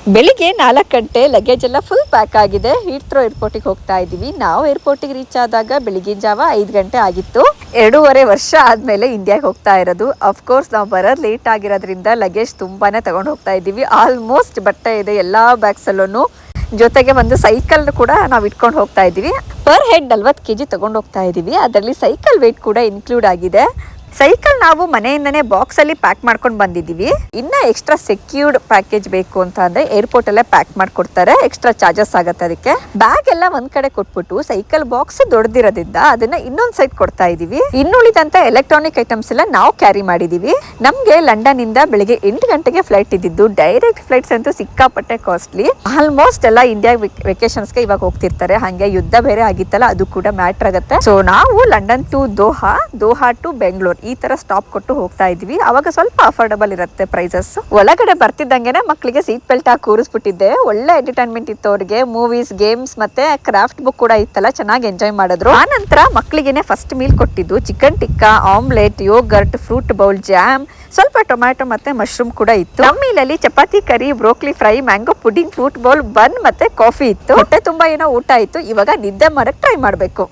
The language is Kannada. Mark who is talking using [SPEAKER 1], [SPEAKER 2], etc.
[SPEAKER 1] ಬೆಳಿಗ್ಗೆ 4 ಗಂಟೆ ಲಗೇಜ್ ಎಲ್ಲ ಫುಲ್ ಪ್ಯಾಕ್ ಆಗಿದೆ. ಹೀಥ್ರೋ ಏರ್ಪೋರ್ಟಿಗೆ ಹೋಗ್ತಾ ಇದ್ದೀವಿ. ನಾವು ಏರ್ಪೋರ್ಟಿಗೆ ರೀಚ್ ಆದಾಗ ಬೆಳಿಗಿನ ಜಾವ 5 ಗಂಟೆ ಆಗಿತ್ತು. 2.5 ವರ್ಷ ಆದ್ಮೇಲೆ ಇಂಡಿಯಾಗೆ ಹೋಗ್ತಾ ಇರೋದು. ಅಫ್ಕೋರ್ಸ್ ನಾವು ಬರೋದು ಲೇಟ್ ಆಗಿರೋದ್ರಿಂದ ಲಗೇಜ್ ತುಂಬಾನೇ ತಗೊಂಡು ಹೋಗ್ತಾ ಇದ್ದೀವಿ. ಆಲ್ಮೋಸ್ಟ್ ಬಟ್ಟೆ ಇದೆ ಎಲ್ಲಾ ಬ್ಯಾಗ್ಸ್ ಅಲ್ಲೂ. ಜೊತೆಗೆ ಒಂದು ಸೈಕಲ್ ಕೂಡ ನಾವು ಇಟ್ಕೊಂಡು ಹೋಗ್ತಾ ಇದ್ದೀವಿ. ಪರ್ ಹೆಡ್ 40 kg ತಗೊಂಡು ಹೋಗ್ತಾ ಇದ್ದೀವಿ. ಅದರಲ್ಲಿ ಸೈಕಲ್ ವೇಟ್ ಕೂಡ ಇನ್ಕ್ಲೂಡ್ ಆಗಿದೆ. ಸೈಕಲ್ ನಾವು ಮನೆಯಿಂದನೇ ಬಾಕ್ಸ್ ಅಲ್ಲಿ ಪ್ಯಾಕ್ ಮಾಡ್ಕೊಂಡು ಬಂದಿದ್ದೀವಿ. ಇನ್ನ ಎಕ್ಸ್ಟ್ರಾ ಸೆಕ್ಯೂರ್ಡ್ ಪ್ಯಾಕೇಜ್ ಬೇಕು ಅಂತ ಅಂದ್ರೆ ಏರ್ಪೋರ್ಟ್ ಅಲ್ಲೇ ಪ್ಯಾಕ್ ಮಾಡ್ಕೊಡ್ತಾರೆ. ಎಕ್ಸ್ಟ್ರಾ ಚಾರ್ಜಸ್ ಆಗುತ್ತೆ ಅದಕ್ಕೆ. ಬ್ಯಾಗ್ ಎಲ್ಲ ಒಂದ್ ಕಡೆ ಕೊಟ್ಬಿಟ್ಟು ಸೈಕಲ್ ಬಾಕ್ಸ್ ದೊಡ್ಡದಿರೋದ್ರಿಂದ ಅದನ್ನ ಇನ್ನೊಂದ್ ಸೈಡ್ ಕೊಡ್ತಾ ಇದೀವಿ. ಇನ್ನುಳಿದಂತ ಎಲೆಕ್ಟ್ರಾನಿಕ್ ಐಟಮ್ಸ್ ಎಲ್ಲ ನಾವು ಕ್ಯಾರಿ ಮಾಡಿದೀವಿ. ನಮ್ಗೆ ಲಂಡನ್ ಇಂದ ಬೆಳಿಗ್ಗೆ 8 ಗಂಟೆಗೆ ಫ್ಲೈಟ್ ಇದ್ದಿದ್ದು. ಡೈರೆಕ್ಟ್ ಫ್ಲೈಟ್ಸ್ ಅಂತೂ ಸಿಕ್ಕಾಪಟ್ಟೆ ಕಾಸ್ಟ್ಲಿ. ಆಲ್ಮೋಸ್ಟ್ ಎಲ್ಲ ಇಂಡಿಯಾ ವೆಕೇಶನ್ಸ್ಗೆ ಇವಾಗ ಹೋಗ್ತಿರ್ತಾರೆ. ಹಂಗೆ ಯುದ್ಧ ಬೇರೆ ಆಗಿತ್ತಲ್ಲ, ಅದು ಕೂಡ ಮ್ಯಾಟರ್ ಆಗುತ್ತೆ. ಸೊ ನಾವು London to Doha to Bengaluru ಈ ತರ ಸ್ಟಾಪ್ ಕೊಟ್ಟು ಹೋಗ್ತಾ ಇದ್ವಿ. ಅವಾಗ ಸ್ವಲ್ಪ ಅಫೋರ್ಡಬಲ್ ಇರುತ್ತೆ ಪ್ರೈಸಸ್. ಒಳಗಡೆ ಬರ್ತಿದ್ದಂಗೆನೆ ಮಕ್ಕಳಿಗೆ ಸೀಟ್ ಬೆಲ್ಟ್ ಹಾಕಿ ಕೂರಿಸ್ಬಿಟ್ಟಿದ್ದೆ. ಒಳ್ಳೆ ಎಂಟರ್ಟೈನ್ಮೆಂಟ್ ಇತ್ತು ಅವ್ರಿಗೆ. ಮೂವೀಸ್, ಗೇಮ್ಸ್ ಮತ್ತೆ ಕ್ರಾಫ್ಟ್ ಬುಕ್ ಕೂಡ ಇತ್ತಲ್ಲ, ಚೆನ್ನಾಗಿ ಎಂಜಾಯ್ ಮಾಡಿದ್ರು. ಆ ನಂತರ ಮಕ್ಕಳಿಗೆನೆ ಫಸ್ಟ್ ಮೀಲ್ ಕೊಟ್ಟಿದ್ದು chicken tikka, omelette, yogurt, fruit bowl, jam, ಸ್ವಲ್ಪ ಟೊಮ್ಯಾಟೊ ಮತ್ತೆ ಮಶ್ರೂಮ್ ಕೂಡ ಇತ್ತು. ನಮ್ಮ ಮೀಲಲ್ಲಿ chapati, curry, broccoli fry, mango pudding, fruit bowl, bun ಮತ್ತೆ ಕಾಫಿ ಇತ್ತು. ಹೊಟ್ಟೆ ತುಂಬಾ ಏನೋ ಊಟ ಇತ್ತು. ಇವಾಗ ನಿದ್ದೆ ಮಾಡಕ್ ಟ್ರೈ ಮಾಡ್ಬೇಕು.